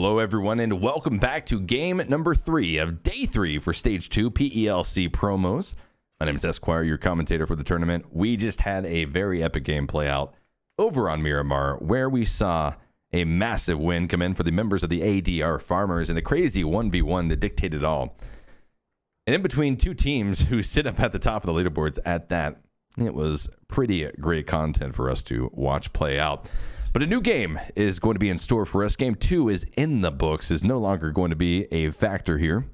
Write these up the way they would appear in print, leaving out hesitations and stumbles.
Hello everyone and welcome back to game number 3 of day 3 for stage 2 PELC promos. My name is Esquire, your commentator for the tournament. We just had a very epic game play out over on Miramar where we saw a massive win come in for the members of the ADR Farmers in a crazy 1v1 that dictated all. And in between two teams who sit up at the top of the leaderboards at that, it was pretty great content for us to watch play out. But a new game is going to be in store for us. Game 2 is in the books, is no longer going to be a factor here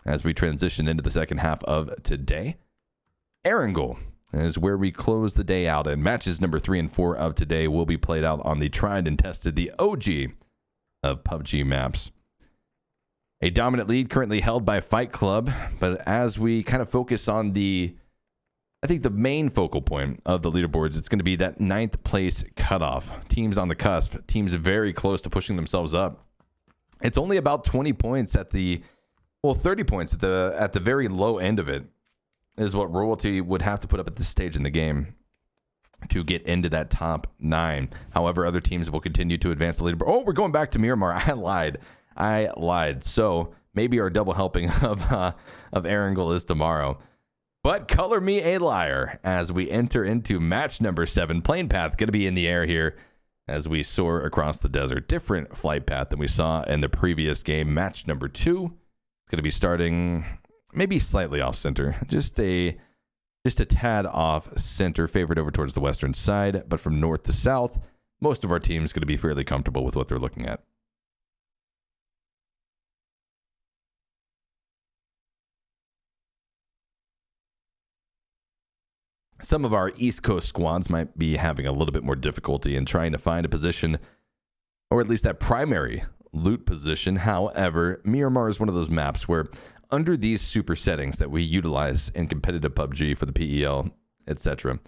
as we transition into the second half of today. Erangel is where we close the day out, and matches number 3 and 4 of today will be played out on the tried and tested, the OG of PUBG maps. A dominant lead currently held by Fight Club, but as we kind of focus on I think the main focal point of the leaderboards, it's going to be that 9th place cutoff. Teams on the cusp, teams very close to pushing themselves up. It's only about 20 points 30 points at the very low end of it is what Royalty would have to put up at this stage in the game to get into that top 9. However, other teams will continue to advance the leaderboard. Oh, we're going back to Miramar. I lied. So maybe our double helping of Erangel is tomorrow. But color me a liar as we enter into match number 7. Plane path going to be in the air here as we soar across the desert. Different flight path than we saw in the previous game. Match number 2. It's going to be starting maybe slightly off center. Just a tad off center, favored over towards the western side. But from north to south, most of our team's going to be fairly comfortable with what they're looking at. Some of our East Coast squads might be having a little bit more difficulty in trying to find a position, or at least that primary loot position. However, Miramar is one of those maps where under these super settings that we utilize in competitive PUBG for the PEL, etc.,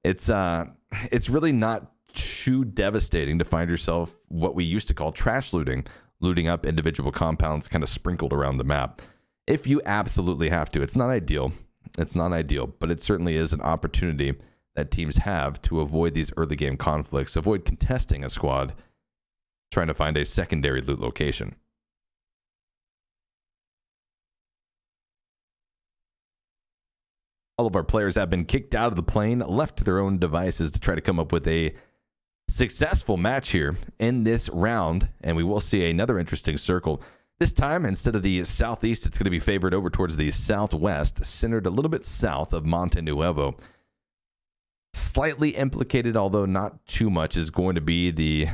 it's really not too devastating to find yourself what we used to call trash looting up individual compounds kind of sprinkled around the map. If you absolutely have to, it's not ideal. It's not ideal, but it certainly is an opportunity that teams have to avoid these early game conflicts, avoid contesting a squad, trying to find a secondary loot location. All of our players have been kicked out of the plane, left to their own devices to try to come up with a successful match here in this round, and we will see another interesting circle. This time, instead of the southeast, it's going to be favored over towards the southwest, centered a little bit south of Monte Nuevo. Slightly implicated, although not too much, is going to be the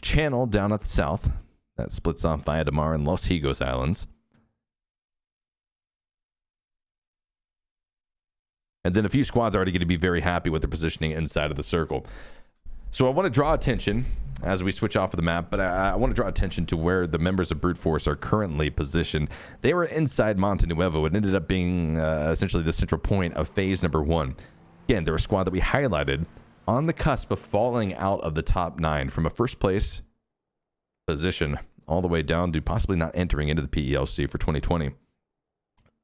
channel down at the south that splits off Via de Mar and Los Higos Islands. And then a few squads are already going to be very happy with their positioning inside of the circle. So I want to draw attention as we switch off of the map, but I want to draw attention to where the members of Brute Force are currently positioned. They were inside Monte Nuevo. It ended up being essentially the central point of phase number 1. Again, they're a squad that we highlighted on the cusp of falling out of the top 9 from a first place position all the way down to possibly not entering into the PELC for 2020.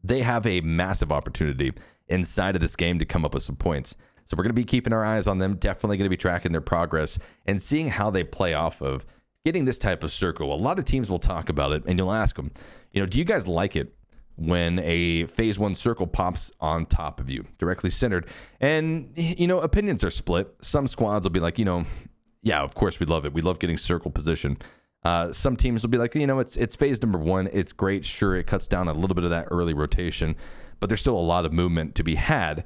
They have a massive opportunity inside of this game to come up with some points. So we're going to be keeping our eyes on them, definitely going to be tracking their progress and seeing how they play off of getting this type of circle. A lot of teams will talk about it, and you'll ask them, do you guys like it when a phase 1 circle pops on top of you, directly centered? And, opinions are split. Some squads will be like, yeah, of course we love it. We love getting circle position. Some teams will be like, it's phase number 1. It's great. Sure, it cuts down a little bit of that early rotation, but there's still a lot of movement to be had.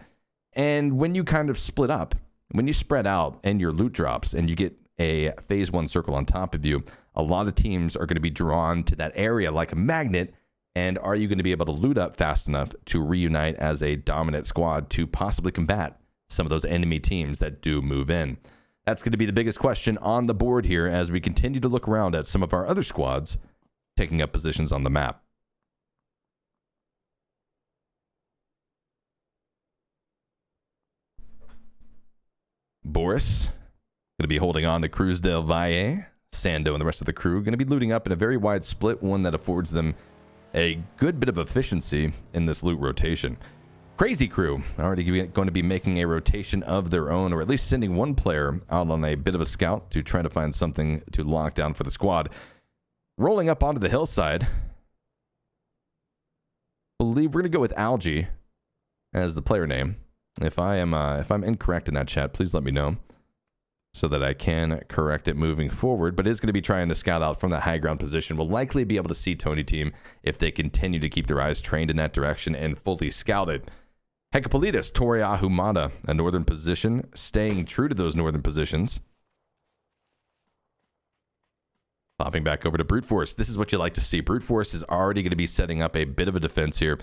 And when you kind of split up, when you spread out and your loot drops and you get a phase 1 circle on top of you, a lot of teams are going to be drawn to that area like a magnet. And are you going to be able to loot up fast enough to reunite as a dominant squad to possibly combat some of those enemy teams that do move in? That's going to be the biggest question on the board here as we continue to look around at some of our other squads taking up positions on the map. Boris going to be holding on to Cruz del Valle. Sando and the rest of the crew going to be looting up in a very wide split, one that affords them a good bit of efficiency in this loot rotation. CrazyCrew already going to be making a rotation of their own, or at least sending one player out on a bit of a scout to try to find something to lock down for the squad. rolling up onto the hillside. Believe we're going to go with Algae as the player name. If I'm incorrect in that chat, please let me know so that I can correct it moving forward. But it's going to be trying to scout out from that high ground position. We'll likely be able to see Tony team if they continue to keep their eyes trained in that direction and fully scouted. Hakkapeliittas, Toria Humada, a northern position, staying true to those northern positions. Popping back over to Brute Force. This is what you like to see. Brute Force is already going to be setting up a bit of a defense here.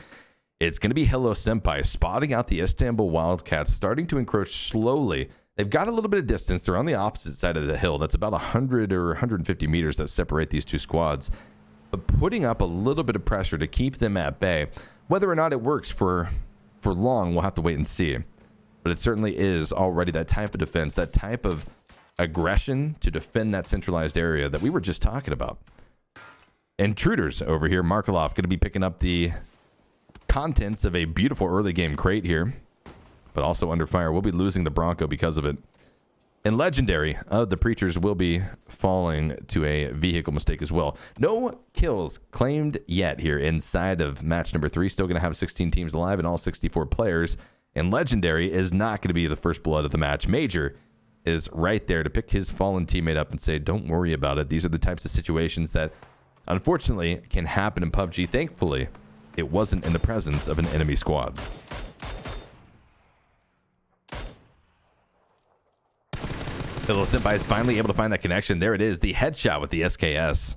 It's going to be HalloSenpai spotting out the Istanbul Wildcats, starting to encroach slowly. They've got a little bit of distance. They're on the opposite side of the hill. That's about 100 or 150 meters that separate these two squads. But putting up a little bit of pressure to keep them at bay. Whether or not it works for long, we'll have to wait and see. But it certainly is already that type of defense, that type of aggression to defend that centralized area that we were just talking about. Intruders over here. Mkaelovich going to be picking up the contents of a beautiful early game crate here, but also under fire. We'll be losing the Bronco because of it. And Legendary of the Preachers will be falling to a vehicle mistake as well. No kills claimed yet here inside of match number 3. Still going to have 16 teams alive and all 64 players. And Legendary is not going to be the first blood of the match. Major is right there to pick his fallen teammate up and say, don't worry about it. These are the types of situations that unfortunately can happen in PUBG. Thankfully, it wasn't in the presence of an enemy squad. HalloSenpai is finally able to find that connection. There it is, the headshot with the SKS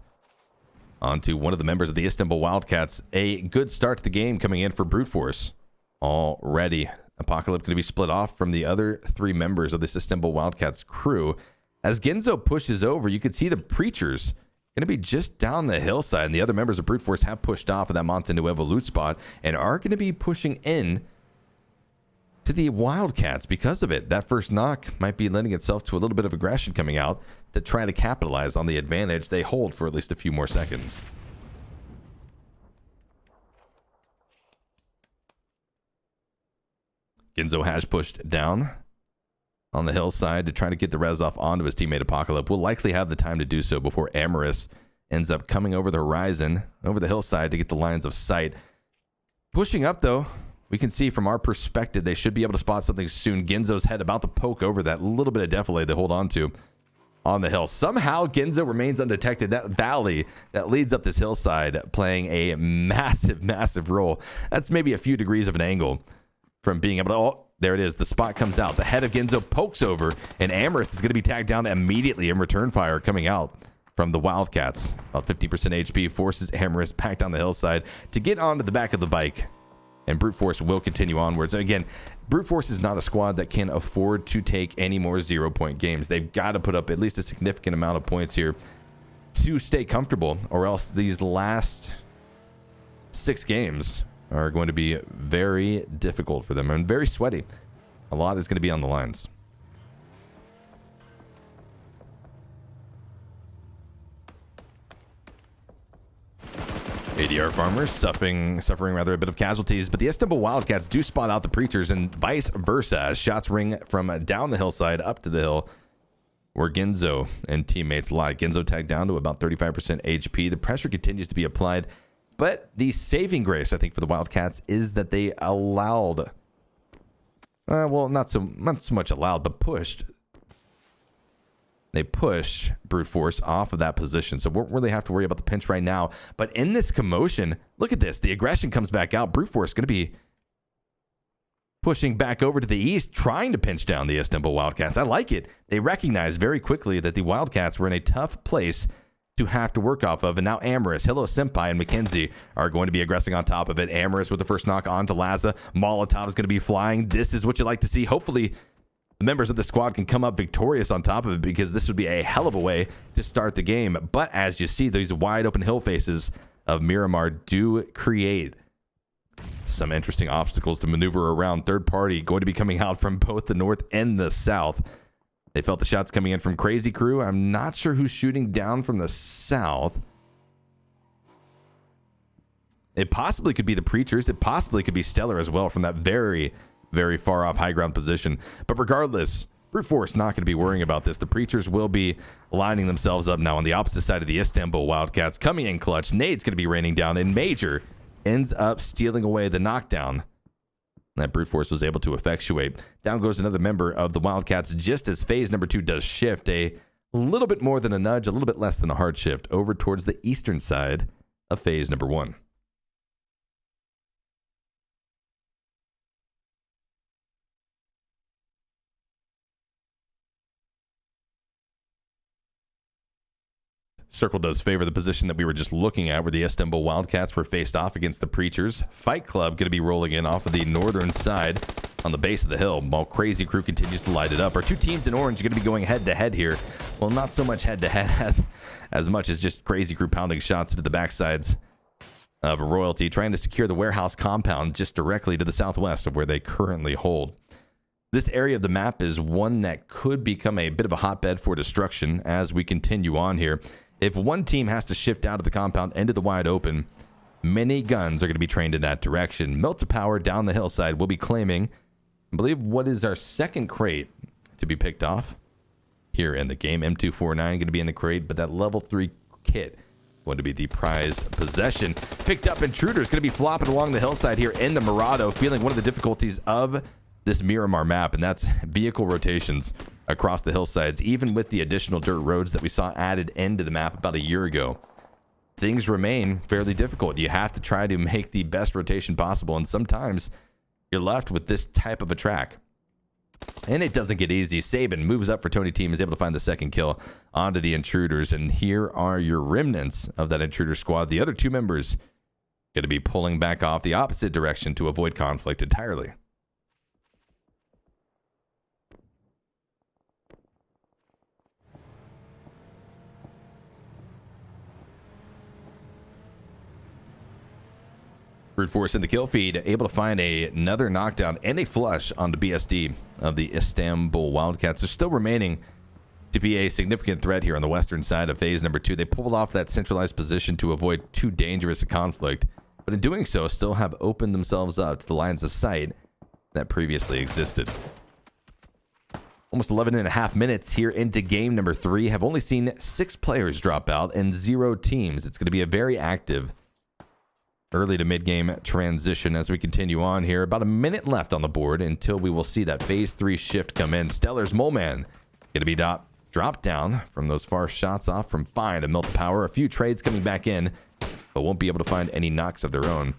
onto one of the members of the Istanbul Wildcats. A good start to the game coming in for Brute Force already. Apocalypse going to be split off from the other 3 members of this Istanbul Wildcats crew. As Ginzo pushes over, you can see the Preachers going to be just down the hillside, and the other members of Brute Force have pushed off of that Monte Nuevo loot spot and are going to be pushing in to the Wildcats because of it. That first knock might be lending itself to a little bit of aggression coming out to try to capitalize on the advantage they hold for at least a few more seconds. Ginzo has pushed down on the hillside to try to get the res off onto his teammate Apocalypse. Will likely have the time to do so before AmerouuS ends up coming over the horizon, over the hillside to get the lines of sight. Pushing up though, we can see from our perspective they should be able to spot something soon. Ginzo's head about to poke over that little bit of defilade they hold on to on the hill. Somehow Ginzo remains undetected. That valley that leads up this hillside playing a massive role. That's maybe a few degrees of an angle from being able to... Oh, there it is. The spot comes out. The head of Ginzo pokes over, and AmerouuS is going to be tagged down immediately in return fire coming out from the Wildcats. About 50% HP forces AmerouuS back down the hillside to get onto the back of the bike. And Brute Force will continue onwards. Again, Brute Force is not a squad that can afford to take any more 0-point games. They've got to put up at least a significant amount of points here to stay comfortable, or else these last 6 games are going to be very difficult for them and very sweaty. A lot is going to be on the lines. ADR farmers suffering rather a bit of casualties, but the Istanbul Wildcats do spot out the Preachers and vice versa as shots ring from down the hillside up to the hill where Ginzo and teammates lie. Ginzo tagged down to about 35% HP. The pressure continues to be applied, but the saving grace, I think, for the Wildcats is that they allowed, well, not so much allowed, but pushed. They pushed Brute Force off of that position, so we won't really have to worry about the pinch right now. But in this commotion, look at this. The aggression comes back out. Brute Force going to be pushing back over to the east, trying to pinch down the Istanbul Wildcats. I like it. They recognize very quickly that the Wildcats were in a tough place to have to work off of, and now AmerouuS, HalloSenpai, and Mackenzie are going to be aggressing on top of it. AmerouuS with the first knock onto Laza. Molotov is going to be flying. This is what you like to see. Hopefully, the members of the squad can come up victorious on top of it, because this would be a hell of a way to start the game. But as you see, these wide open hill faces of Miramar do create some interesting obstacles to maneuver around. Third party going to be coming out from both the north and the south. They felt the shots coming in from CrazyCrew. I'm not sure who's shooting down from the south. It possibly could be the Preachers. It possibly could be Stellar as well from that very, very far off high ground position. But regardless, Brute Force not going to be worrying about this. The Preachers will be lining themselves up now on the opposite side of the Istanbul Wildcats. Coming in clutch. Nade's going to be raining down, and Major ends up stealing away the knockdown that Brute Force was able to effectuate. Down goes another member of the Wildcats just as phase number 2 does shift. A little bit more than a nudge, a little bit less than a hard shift over towards the eastern side of phase number 1. Circle does favor the position that we were just looking at, where the Istanbul Wildcats were faced off against the Preachers. Fight Club going to be rolling in off of the northern side on the base of the hill, while CrazyCrew continues to light it up. Our two teams in orange are going to be going head-to-head here. Well, not so much head-to-head as much as just CrazyCrew pounding shots into the backsides of Royalty, trying to secure the warehouse compound just directly to the southwest of where they currently hold. This area of the map is one that could become a bit of a hotbed for destruction as we continue on here. If one team has to shift out of the compound into the wide open, many guns are going to be trained in that direction. Melt to Power down the hillside will be claiming, I believe, what is our second crate to be picked off here in the game. M249 going to be in the crate, but that level 3 kit going to be the prized possession. Picked up Intruders going to be flopping along the hillside here in the Murado, feeling one of the difficulties of this Miramar map, and that's vehicle rotations across the hillsides, even with the additional dirt roads that we saw added into the map about a year ago. Things remain fairly difficult. You have to try to make the best rotation possible, and sometimes you're left with this type of a track. And it doesn't get easy. Sabin moves up for Tony Team, is able to find the second kill onto the Intruders, and here are your remnants of that Intruder squad. The other two members going to be pulling back off the opposite direction to avoid conflict entirely. Brute Force in the kill feed, able to find another knockdown and a flush on the BSD of the Istanbul Wildcats. They're still remaining to be a significant threat here on the western side of phase number 2. They pulled off that centralized position to avoid too dangerous a conflict, but in doing so, still have opened themselves up to the lines of sight that previously existed. Almost 11 and a half minutes here into game number 3. Have only seen 6 players drop out and 0 teams. It's going to be a very active early to mid-game transition as we continue on here. About a minute left on the board until we will see that phase 3 shift come in. Stellar's Moleman going to be dropped down from those far shots off from Fine and Melt Power. A few trades coming back in, but won't be able to find any knocks of their own.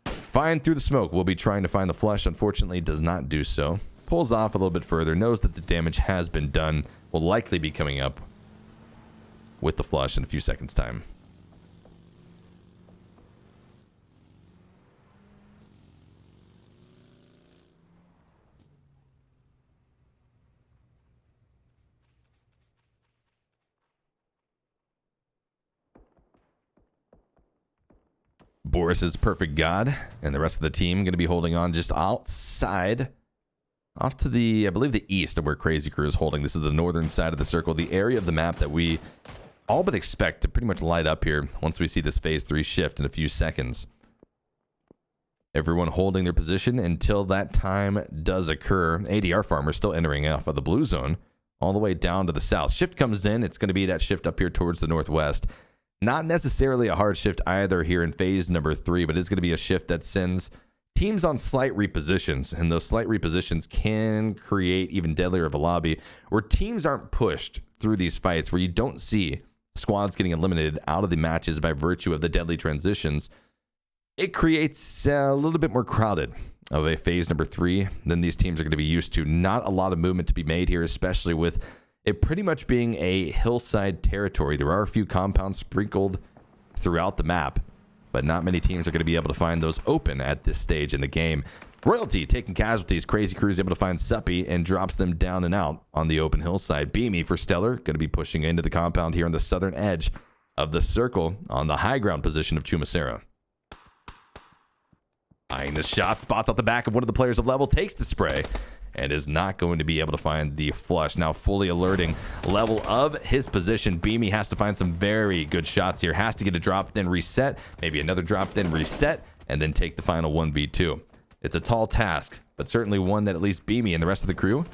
Fine through the smoke will be trying to find the flush. Unfortunately, does not do so. Pulls off a little bit further, knows that the damage has been done. Will likely be coming up with the flush in a few seconds' time. Boris is perfect god, and the rest of the team going to be holding on just outside, off to the, I believe, the east of where CrazyCrew is holding. This is the northern side of the circle, the area of the map that we all but expect to pretty much light up here once we see this phase 3 shift in a few seconds. Everyone holding their position until that time does occur. ADR Farmer still entering off of the blue zone all the way down to the south. Shift comes in. It's going to be that shift up here towards the northwest. Not necessarily a hard shift either here in phase number 3, but it's going to be a shift that sends teams on slight repositions, and those slight repositions can create even deadlier of a lobby where teams aren't pushed through these fights, where you don't see squads getting eliminated out of the matches by virtue of the deadly transitions. It creates a little bit more crowded of a phase number 3 than these teams are going to be used to. Not a lot of movement to be made here, especially with it pretty much being a hillside territory. There are a few compounds sprinkled throughout the map, but not many teams are going to be able to find those open at this stage in the game. Royalty taking casualties. CrazyCrew is able to find Suppy and drops them down and out on the open hillside. Beamy for Stellar, going to be pushing into the compound here on the southern edge of the circle on the high ground position of Chumacera. Eyeing the shot, spots off the back of one of the players of level, takes the spray, and is not going to be able to find the flush. Now fully alerting level of his position. Beamy has to find some very good shots here. Has to get a drop, then reset. Maybe another drop, then reset, and then take the final 1v2. It's a tall task, but certainly one that at least Beamy and the rest of the crew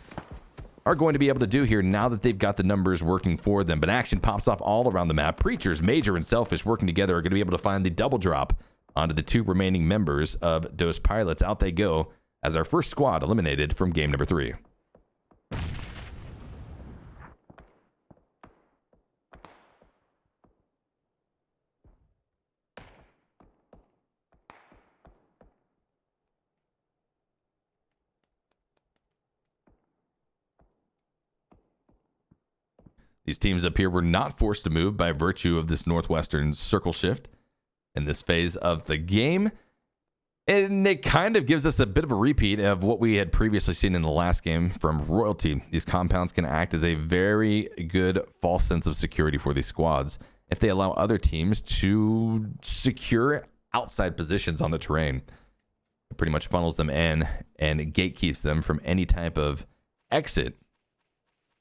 are going to be able to do here now that they've got the numbers working for them. But action pops off all around the map. Preachers, Major, and Selfish working together are going to be able to find the double drop onto the 2 remaining members of Dos Pilots. Out they go as our first squad eliminated from game number 3. These teams up here were not forced to move by virtue of this northwestern circle shift in this phase of the game. And it kind of gives us a bit of a repeat of what we had previously seen in the last game from Royalty. These compounds can act as a very good false sense of security for these squads if they allow other teams to secure outside positions on the terrain. It pretty much funnels them in and gatekeeps them from any type of exit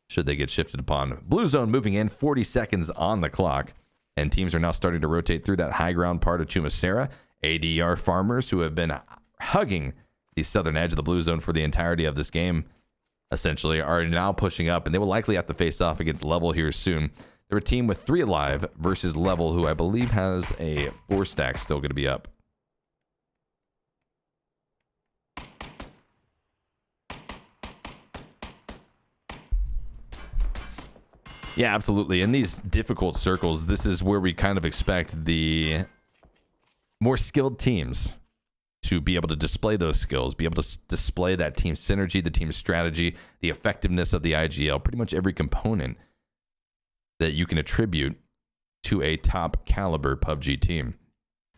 should they get shifted upon. Blue zone moving in, 40 seconds on the clock. And teams are now starting to rotate through that high ground part of Chumacera. ADR farmers who have been hugging the southern edge of the blue zone for the entirety of this game, essentially, are now pushing up. And they will likely have to face off against Level here soon. They're a team with 3 alive versus Level, who I believe has a 4 stack still going to be up. Yeah, absolutely. In these difficult circles, this is where we kind of expect the more skilled teams to be able to display those skills, be able to display that team synergy, the team strategy, the effectiveness of the IGL, pretty much every component that you can attribute to a top caliber PUBG team.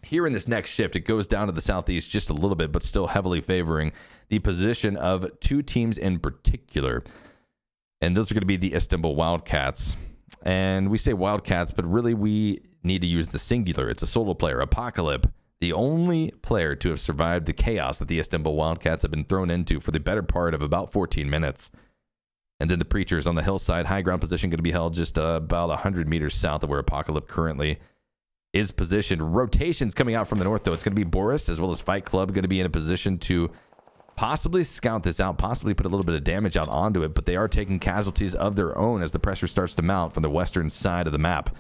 Here in this next shift, it goes down to the southeast just a little bit, but still heavily favoring the position of 2 teams in particular. And those are going to be the Istanbul Wildcats. And we say Wildcats, but really we need to use the singular. It's a solo player, Hakkapeliittas, the only player to have survived the chaos that the Istanbul Wildcats have been thrown into for the better part of about 14 minutes. And then the Preachers on the hillside, high ground position going to be held just about 100 meters south of where Hakkapeliittas currently is positioned. Rotations coming out from the north, though. It's going to be Boris as well as Fight Club going to be in a position to possibly scout this out, possibly put a little bit of damage out onto it, but they are taking casualties of their own as the pressure starts to mount from the western side of the map.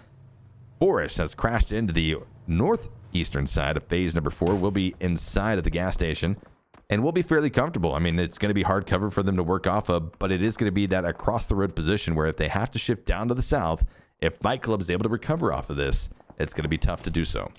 Boris has crashed into the northeastern side of phase number 4. Will be inside of the gas station and will be fairly comfortable. I mean, it's going to be hard cover for them to work off of, but it is going to be that across the road position where if they have to shift down to the south, if Fight Club is able to recover off of this, it's going to be tough to do so.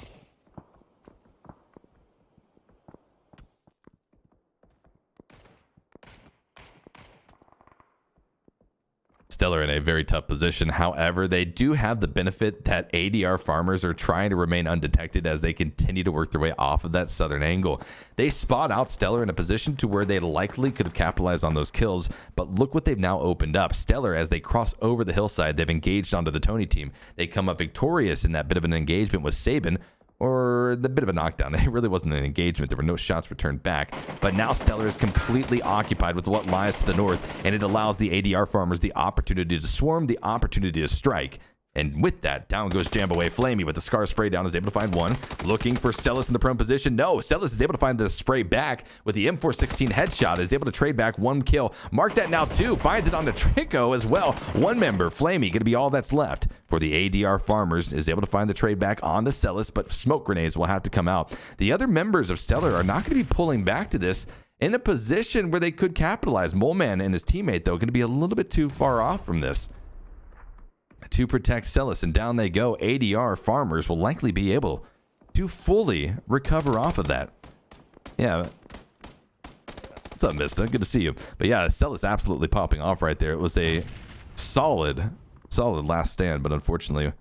Stellar in a very tough position. However, they do have the benefit that ADR farmers are trying to remain undetected as they continue to work their way off of that southern angle. They spot out Stellar in a position to where they likely could have capitalized on those kills, but look what they've now opened up. Stellar, as they cross over the hillside, they've engaged onto the Tony team. They come up victorious in that bit of an engagement with Sabin, or the bit of a knockdown. It really wasn't an engagement. There were no shots returned back. But now Stellar is completely occupied with what lies to the north, and it allows the ADR farmers the opportunity to swarm, the opportunity to strike. And with that, down goes Jambaway. Flamyy with the Scar spray down is able to find one. Looking for Celis in the prone position. No, Celis is able to find the spray back with the M416 headshot. Is able to trade back 1 kill. Mark that now 2. Finds it on the Triquo as well. 1 member, Flamyy, going to be all that's left for the ADR farmers. Is able to find the trade back on the Celis, but smoke grenades will have to come out. The other members of Stellar are not going to be pulling back to this in a position where they could capitalize. Moleman and his teammate, though, going to be a little bit too far off from this to protect Celis, and down they go. ADR farmers will likely be able to fully recover off of that. Yeah. What's up, Mista? Good to see you. But yeah, Celis absolutely popping off right there. It was a solid last stand, but unfortunately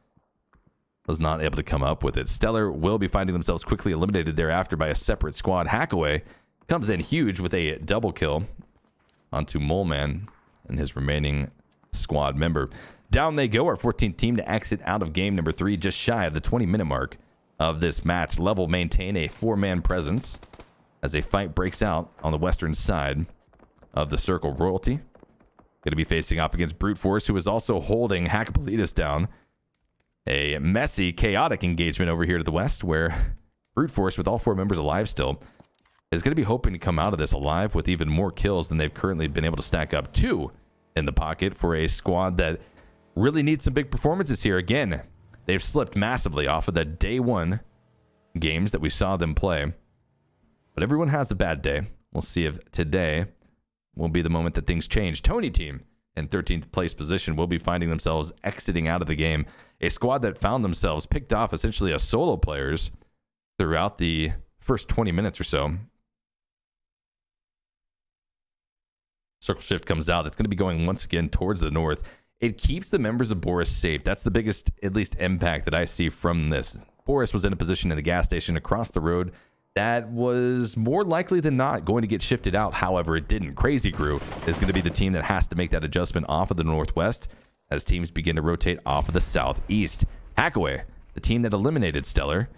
was not able to come up with it. Stellar will be finding themselves quickly eliminated thereafter by a separate squad. HaKoHe comes in huge with a double kill onto Moleman and his remaining squad member. Down they go, our 14th team to exit out of game number 3, just shy of the 20-minute mark of this match. Level maintain a 4-man presence as a fight breaks out on the western side of the circle. Royalty going to be facing off against Brute Force, who is also holding Hakkapeliittas down. A messy, chaotic engagement over here to the west, where Brute Force, with all 4 members alive still, is going to be hoping to come out of this alive with even more kills than they've currently been able to stack up. 2 in the pocket for a squad that really needs some big performances here. Again, they've slipped massively off of the day one games that we saw them play. But everyone has a bad day. We'll see if today will be the moment that things change. Tony team in 13th place position will be finding themselves exiting out of the game. A squad that found themselves picked off essentially as solo players throughout the first 20 minutes or so. Circle shift comes out. It's going to be going once again towards the north. It keeps the members of Boris safe. That's the biggest, at least, impact that I see from this. Boris was in a position in the gas station across the road that was more likely than not going to get shifted out. However, it didn't. CrazyCrew is going to be the team that has to make that adjustment off of the northwest as teams begin to rotate off of the southeast. HaKoHe, the team that eliminated Stellar,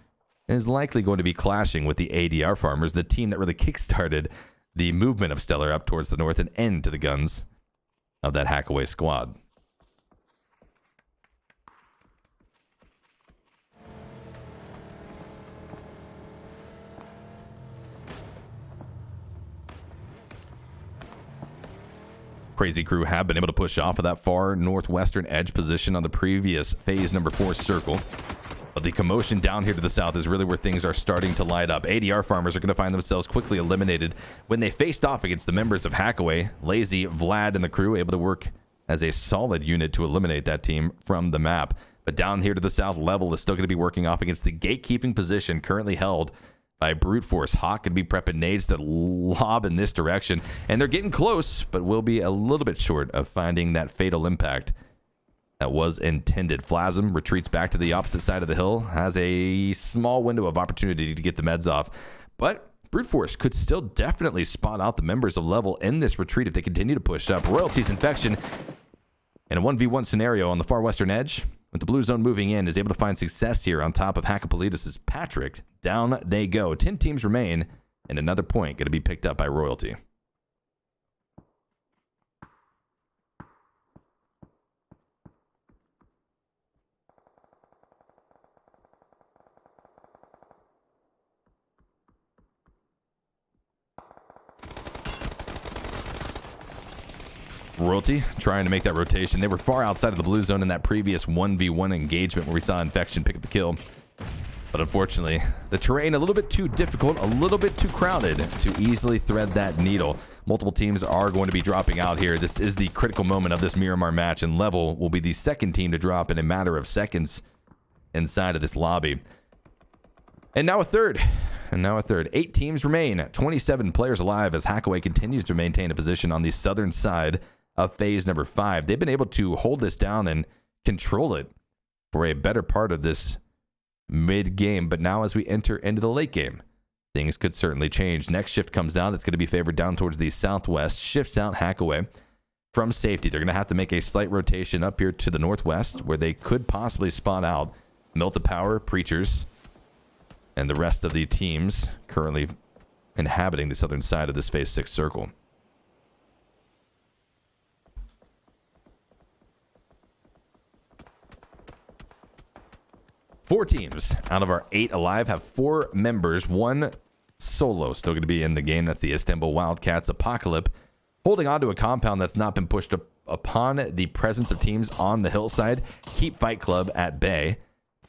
is likely going to be clashing with the ADR Farmers, the team that really kickstarted the movement of Stellar up towards the north and end to the guns of that HaKoHe squad. CrazyCrew have been able to push off of that far northwestern edge position on the previous phase number 4 circle. But the commotion down here to the south is really where things are starting to light up. ADR Farmers are going to find themselves quickly eliminated when they faced off against the members of HaKoHe. Lazy, Vlad, and the crew able to work as a solid unit to eliminate that team from the map. But down here to the south, Level is still going to be working off against the gatekeeping position currently held by Brute Force. Hawk could be prepping nades to lob in this direction. And they're getting close, but will be a little bit short of finding that fatal impact that was intended. Phlasm retreats back to the opposite side of the hill, has a small window of opportunity to get the meds off, but Brute Force could still definitely spot out the members of Level in this retreat if they continue to push up. Royalty's Infection in a 1v1 scenario on the far western edge, with the blue zone moving in, is able to find success here on top of Hakkapeliittas' Patrick. Down they go. 10 teams remain, and another point going to be picked up by Royalty. Royalty trying to make that rotation. They were far outside of the blue zone in that previous 1v1 engagement where we saw Infection pick up the kill. But unfortunately, the terrain a little bit too difficult, a little bit too crowded to easily thread that needle. Multiple teams are going to be dropping out here. This is the critical moment of this Miramar match, and Level will be the second team to drop in a matter of seconds inside of this lobby. And now a third. 8 teams remain, 27 players alive as HaKoHe continues to maintain a position on the southern side of phase number 5. They've been able to hold this down and control it for a better part of this mid-game, but now as we enter into the late game, things could certainly change. Next shift comes out. It's going to be favored down towards the southwest. Shifts out HaKoHe from safety. They're going to have to make a slight rotation up here to the northwest where they could possibly spot out Melt the Power, Preachers, and the rest of the teams currently inhabiting the southern side of this phase 6 circle. Four teams out of our 8 alive have 4 members. 1 solo still going to be in the game. That's the Istanbul Wildcats. Apocalypse holding on to a compound that's not been pushed up upon the presence of teams on the hillside. Keep Fight Club at bay.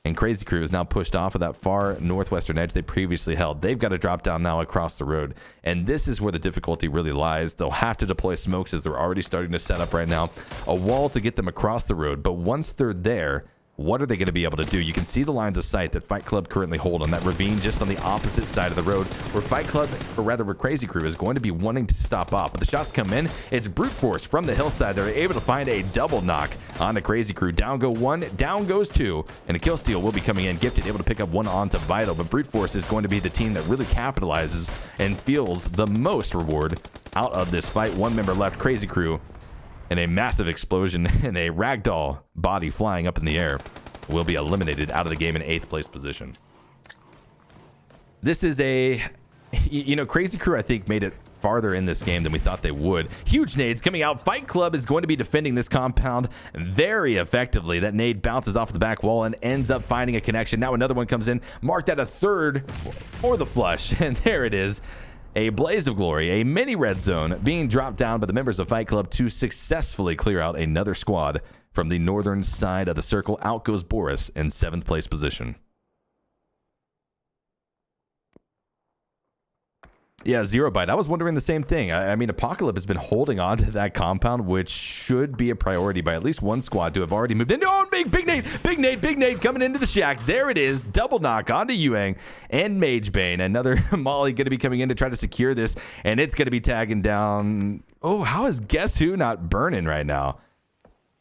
And CrazyCrew is now pushed off of that far northwestern edge they previously held. They've got to drop down now across the road. And this is where the difficulty really lies. They'll have to deploy smokes as they're already starting to set up right now. A wall to get them across the road. But once they're there, what are they going to be able to do? You can see the lines of sight that Fight Club currently hold on that ravine just on the opposite side of the road where Fight Club, or rather where CrazyCrew, is going to be wanting to stop off. But the shots come in. It's Brute Force from the hillside. They're able to find a double knock on the CrazyCrew. Down go 1, down goes 2, and a kill steal will be coming in. Gifted able to pick up 1 onto Vital, but Brute Force is going to be the team that really capitalizes and feels the most reward out of this fight. 1 member left, CrazyCrew, and a massive explosion and a ragdoll body flying up in the air will be eliminated out of the game in 8th place position. This is a, CrazyCrew, I think, made it farther in this game than we thought they would. Huge nades coming out. Fight Club is going to be defending this compound very effectively. That nade bounces off the back wall and ends up finding a connection. Now another one comes in, marked at a third for the flush, and there it is. A blaze of glory, a mini red zone being dropped down by the members of Fight Club to successfully clear out another squad from the northern side of the circle. Out goes Boris in 7th place position. Yeah, Zero Byte. I was wondering the same thing. I mean, Apocalypse has been holding on to that compound, which should be a priority by at least one squad to have already moved in. Oh, big nade coming into the shack. There it is. Double knock onto Yuang and Magebane. Another Molly going to be coming in to try to secure this, and it's going to be tagging down. Oh, how is Guess Who not burning right now?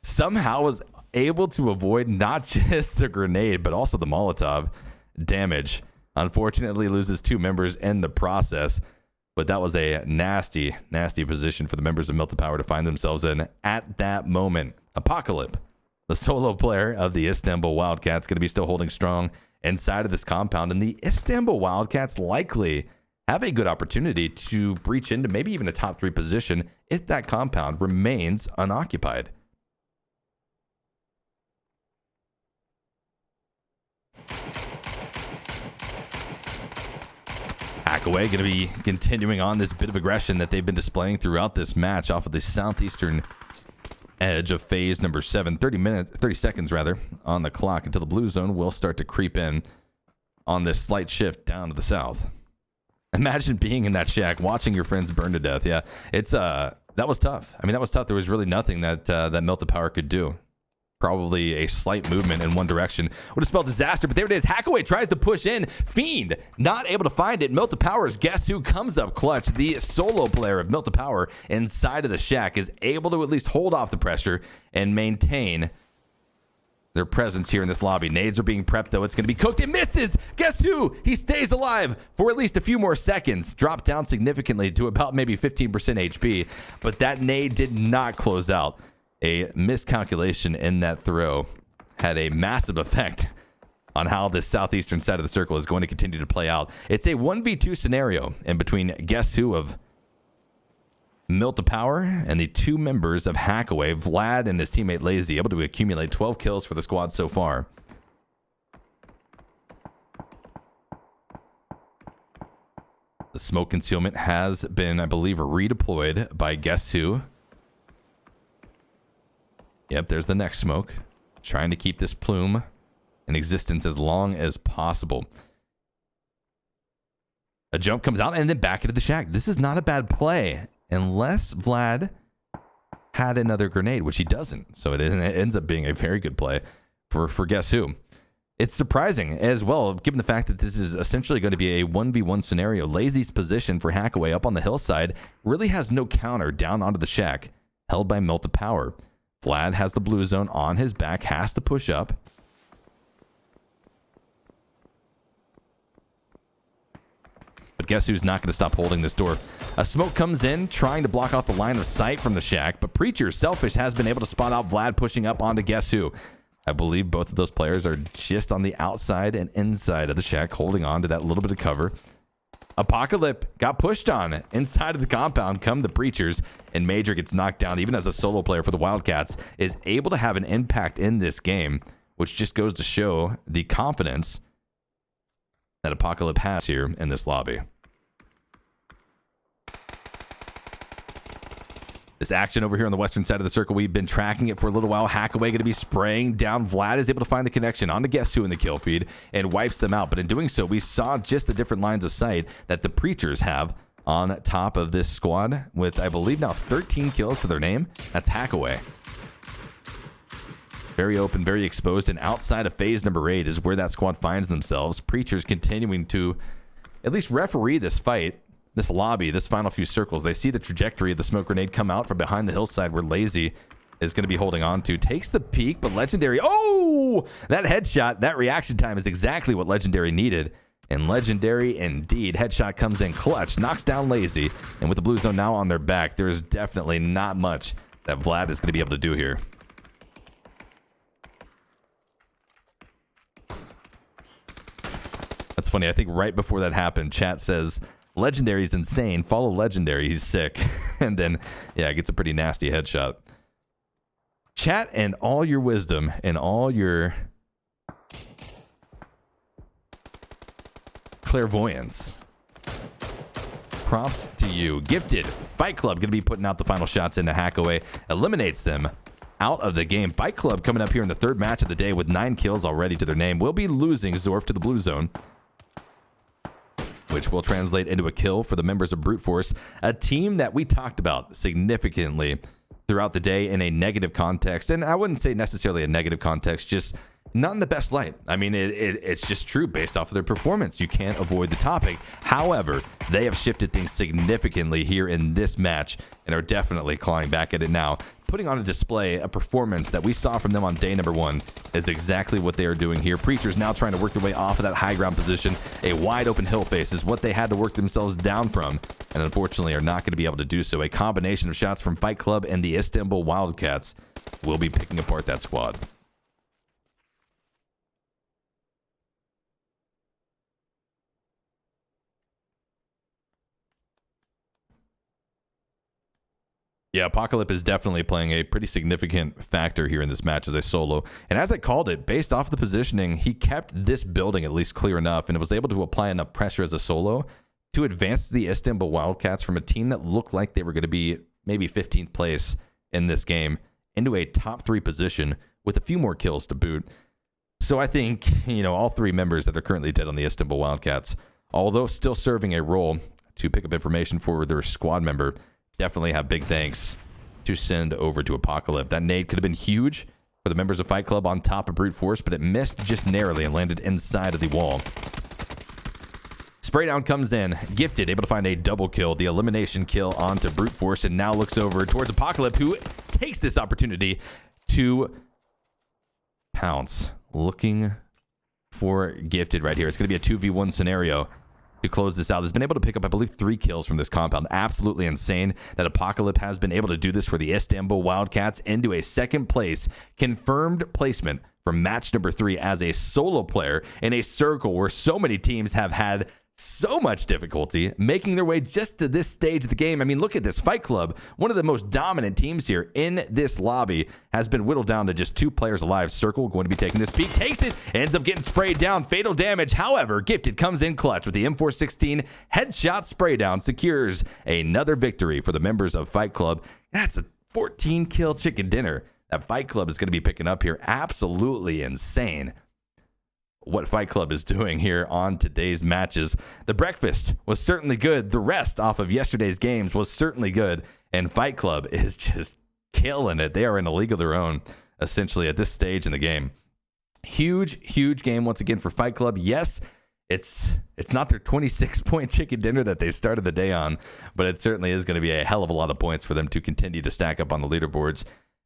Somehow was able to avoid not just the grenade, but also the Molotov damage. Unfortunately, loses 2 members in the process, but that was a nasty position for the members of Milton Power to find themselves in at that moment. Apocalypse, the solo player of the Istanbul Wildcats, going to be still holding strong inside of this compound, and the Istanbul Wildcats likely have a good opportunity to breach into maybe even a top 3 position if that compound remains unoccupied. HaKoHe going to be continuing on this bit of aggression that they've been displaying throughout this match off of the southeastern edge of phase number 7. 30 seconds rather on the clock until the blue zone will start to creep in on this slight shift down to the south. Imagine being in that shack, watching your friends burn to death. Yeah, it's that was tough. I mean, that was tough. There was really nothing that that Milton Power could do. Probably a slight movement in one direction would have spelled disaster, but there it is. HaKoHe tries to push in. Fiend not able to find it. Milton Power's Guess Who comes up clutch. The solo player of Milton Power inside of the shack is able to at least hold off the pressure and maintain their presence here in this lobby. Nades are being prepped, though. It's going to be cooked. It misses. Guess Who? He stays alive for at least a few more seconds. Dropped down significantly to about maybe 15% HP, but that nade did not close out. A miscalculation in that throw had a massive effect on how this southeastern side of the circle is going to continue to play out. It's a 1v2 scenario in between Guess Who of Milton Power and the 2 members of HaKoHe, Vlad and his teammate Lazy, able to accumulate 12 kills for the squad so far. The smoke concealment has been, I believe, redeployed by Guess Who. Yep, there's the next smoke. Trying to keep this plume in existence as long as possible. A jump comes out and then back into the shack. This is not a bad play unless Vlad had another grenade, which he doesn't. So it ends up being a very good play for Guess Who. It's surprising as well, given the fact that this is essentially going to be a 1v1 scenario. Lazy's position for HaKoHe up on the hillside really has no counter down onto the shack, held by Milton Power. Vlad has the blue zone on his back, has to push up. But Guess Who's not going to stop holding this door. A smoke comes in, trying to block off the line of sight from the shack, but Preacher, Selfish, has been able to spot out Vlad pushing up onto Guess Who. I believe both of those players are just on the outside and inside of the shack, holding on to that little bit of cover. Apocalypse got pushed on inside of the compound come the Preachers, and Major gets knocked down even as a solo player for the Wildcats is able to have an impact in this game, which just goes to show the confidence that Apocalypse has here in this lobby. This action over here on the western side of the circle, we've been tracking it for a little while. HaKoHe going to be spraying down. Vlad is able to find the connection on the Guess Who in the kill feed and wipes them out. But in doing so, we saw just the different lines of sight that the Preachers have on top of this squad with, I believe, now 13 kills to their name. That's HaKoHe. Very open, very exposed, and outside of phase number 8 is where that squad finds themselves. Preachers continuing to at least referee this fight. This lobby, this final few circles. They see the trajectory of the smoke grenade come out from behind the hillside where Lazy is going to be holding on to. Takes the peek, but Legendary... Oh! That headshot, that reaction time is exactly what Legendary needed. And Legendary, indeed. Headshot comes in clutch, knocks down Lazy. And with the blue zone now on their back, there is definitely not much that Vlad is going to be able to do here. That's funny. I think right before that happened, chat says... Legendary's insane. Follow Legendary. He's sick. And then, yeah, gets a pretty nasty headshot. Chat and all your wisdom and all your clairvoyance. props to you. Gifted, Fight Club going to be putting out the final shots into HaKoHe, eliminates them out of the game. Fight Club coming up here in the third match of the day with 9 kills already to their name. Will be losing ZorF to the blue zone, which will translate into a kill for the members of Brute Force, a team that we talked about significantly throughout the day in a negative context. And I wouldn't say necessarily a negative context, just not in the best light. I mean, it's just true based off of their performance. You can't avoid the topic. However, they have shifted things significantly here in this match and are definitely clawing back at it now. Putting on a display a performance that we saw from them on day number 1 is exactly what they are doing here. Preachers now trying to work their way off of that high ground position. A wide open hill face is what they had to work themselves down from, and unfortunately are not going to be able to do so. A combination of shots from Fight Club and the Istanbul Wildcats will be picking apart that squad. Yeah, Hakkapeliittas is definitely playing a pretty significant factor here in this match as a solo. And as I called it, based off the positioning, he kept this building at least clear enough and was able to apply enough pressure as a solo to advance the Istanbul Wildcats from a team that looked like they were going to be maybe 15th place in this game into a top 3 position with a few more kills to boot. So I think, all 3 members that are currently dead on the Istanbul Wildcats, although still serving a role to pick up information for their squad member, definitely have big thanks to send over to Hakkapeliittas. That nade could have been huge for the members of Fight Club on top of Brute Force, but it missed just narrowly and landed inside of the wall. Spray down comes in. Gifted, able to find a double kill, the elimination kill onto Brute Force, and now looks over towards Hakkapeliittas, who takes this opportunity to pounce. Looking for Gifted right here. It's going to be a 2v1 scenario to close this out. Has been able to pick up, I believe, 3 kills from this compound. Absolutely insane that Hakkapeliittas has been able to do this for the Istanbul Wildcats into a second place confirmed placement for match number 3 as a solo player in a circle where so many teams have had so much difficulty making their way just to this stage of the game. I mean, look at this. Fight Club, one of the most dominant teams here in this lobby, has been whittled down to just 2 players alive. Circle going to be taking this peek, takes it, ends up getting sprayed down. Fatal damage. However, Gifted comes in clutch with the M416 headshot spray down, secures another victory for the members of Fight Club. That's a 14 kill chicken dinner that Fight Club is going to be picking up here. Absolutely insane what Fight Club is doing here on today's matches. The breakfast was certainly good. The rest off of yesterday's games was certainly good. And Fight Club is just killing it. They are in a league of their own, essentially, at this stage in the game. Huge, huge game once again for Fight Club. Yes, it's not their 26-point chicken dinner that they started the day on, but it certainly is going to be a hell of a lot of points for them to continue to stack up on the leaderboards.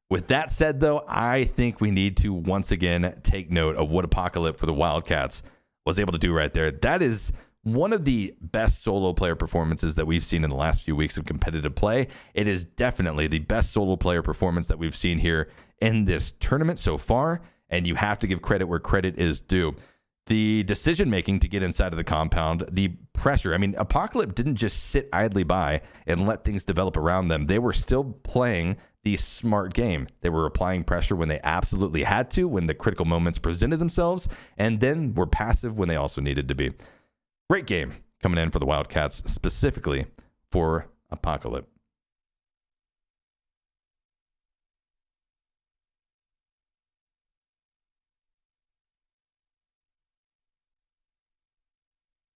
With that said, though, I think we need to once again take note of what Hakkapeliittas for the Wildcats was able to do right there. That is one of the best solo player performances that we've seen in the last few weeks of competitive play. It is definitely the best solo player performance that we've seen here in this tournament so far, and you have to give credit where credit is due. The decision-making to get inside of the compound, the pressure. I mean, Hakkapeliittas didn't just sit idly by and let things develop around them. They were still playing the smart game. They were applying pressure when they absolutely had to, when the critical moments presented themselves, and then were passive when they also needed to be. Great game coming in for the Wildcats, specifically for Hakkapeliittas.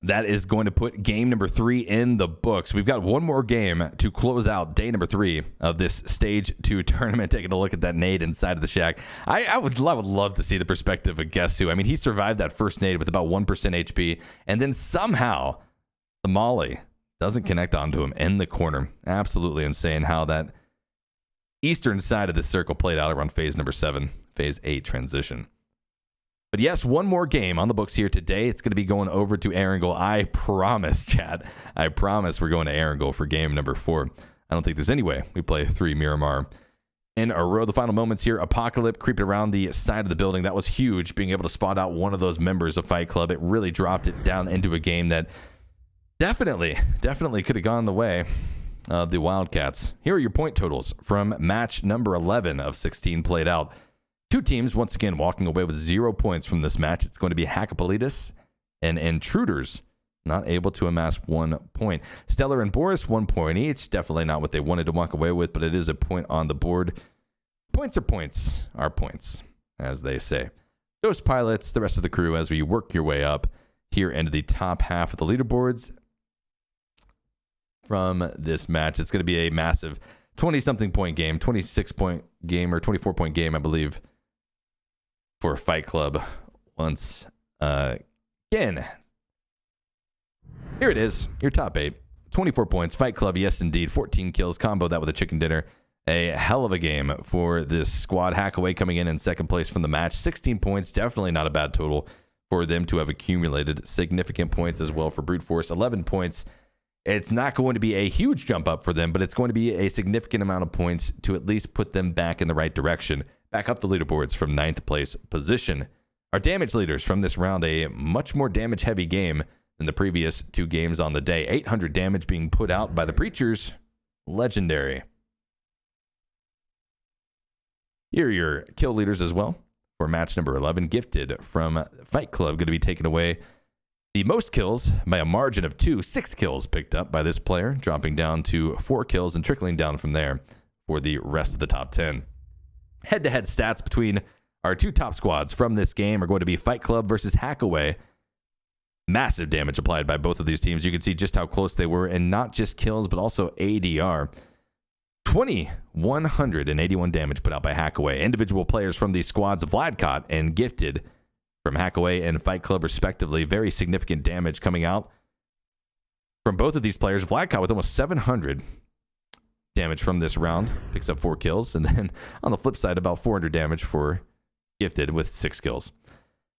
That is going to put game number 3 in the books. We've got one more game to close out day number 3 of this stage 2 tournament. Taking a look at that nade inside of the shack. I would love to see the perspective of Guess Who. I mean, he survived that first nade with about 1% HP, and then somehow the molly doesn't connect onto him in the corner. Absolutely insane how that eastern side of the circle played out around phase number 7, phase 8 transition. But yes, one more game on the books here today. It's going to be going over to Erangel. I promise, chat. I promise we're going to Erangel for game number 4. I don't think there's any way we play 3 Miramar in a row. The final moments here. Hakkapeliittas creeping around the side of the building. That was huge, being able to spot out one of those members of Fight Club. It really dropped it down into a game that definitely could have gone the way of the Wildcats. Here are your point totals from match number 11 of 16 played out. 2 teams, once again, walking away with 0 points from this match. It's going to be Hakkapeliittas and INTRUDERS not able to amass 1 point. Stellar and Boris, 1 point each. Definitely not what they wanted to walk away with, but it is a point on the board. Points are points, as they say. Those pilots, the rest of the crew, as we work your way up here into the top half of the leaderboards from this match. It's going to be a massive 20-something point game, 26-point game, or 24-point game, I believe, for Fight Club once again. Here it is, your top 8. 24 points, Fight Club, yes indeed, 14 kills, combo that with a chicken dinner. A hell of a game for this squad. HaKoHe coming in second place from the match. 16 points, definitely not a bad total for them to have accumulated. Significant points as well for Brute Force, 11 points. It's not going to be a huge jump up for them, but it's going to be a significant amount of points to at least put them back in the right direction. Back up the leaderboards from 9th place position. Our damage leaders from this round, a much more damage-heavy game than the previous 2 games on the day. 800 damage being put out by the Preachers. Legendary. Here are your kill leaders as well for match number 11. Gifted from Fight Club, going to be taking away the most kills by a margin of 2. 6 kills picked up by this player, dropping down to 4 kills and trickling down from there for the rest of the top 10. Head-to-head stats between our 2 top squads from this game are going to be Fight Club versus HaKoHe. Massive damage applied by both of these teams. You can see just how close they were, and not just kills, but also ADR. 2,181 damage put out by HaKoHe. Individual players from these squads, VladKot and Gifted from HaKoHe and Fight Club respectively. Very significant damage coming out from both of these players. VladKot with almost 700 damage from this round. Picks up 4 kills. And then on the flip side, about 400 damage for Gifted with 6 kills.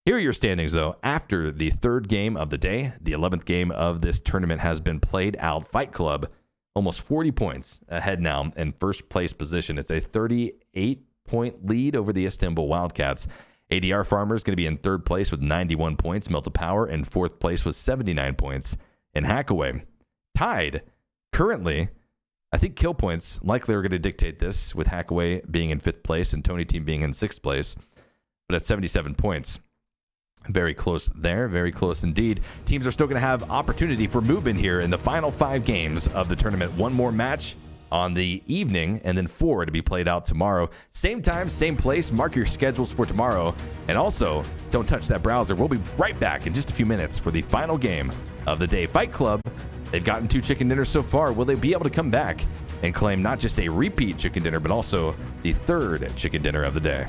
Here are your standings, though. After the 3rd game of the day, the 11th game of this tournament has been played out. Fight Club, almost 40 points ahead now in first place position. It's a 38-point lead over the Istanbul Wildcats. ADR Farmers going to be in 3rd place with 91 points. Melt of Power in 4th place with 79 points. And HaKoHe tied currently. I think kill points likely are going to dictate this, with HaKoHe being in 5th place and Tony Team being in 6th place. But at 77 points. Very close there, very close indeed. Teams are still going to have opportunity for movement here in the final 5 games of the tournament. 1 more match on the evening, and then 4 to be played out tomorrow. Same time, same place. Mark your schedules for tomorrow. And also, don't touch that browser. We'll be right back in just a few minutes for the final game of the day. Fight Club, they've gotten 2 chicken dinners so far. Will they be able to come back and claim not just a repeat chicken dinner, but also the 3rd chicken dinner of the day?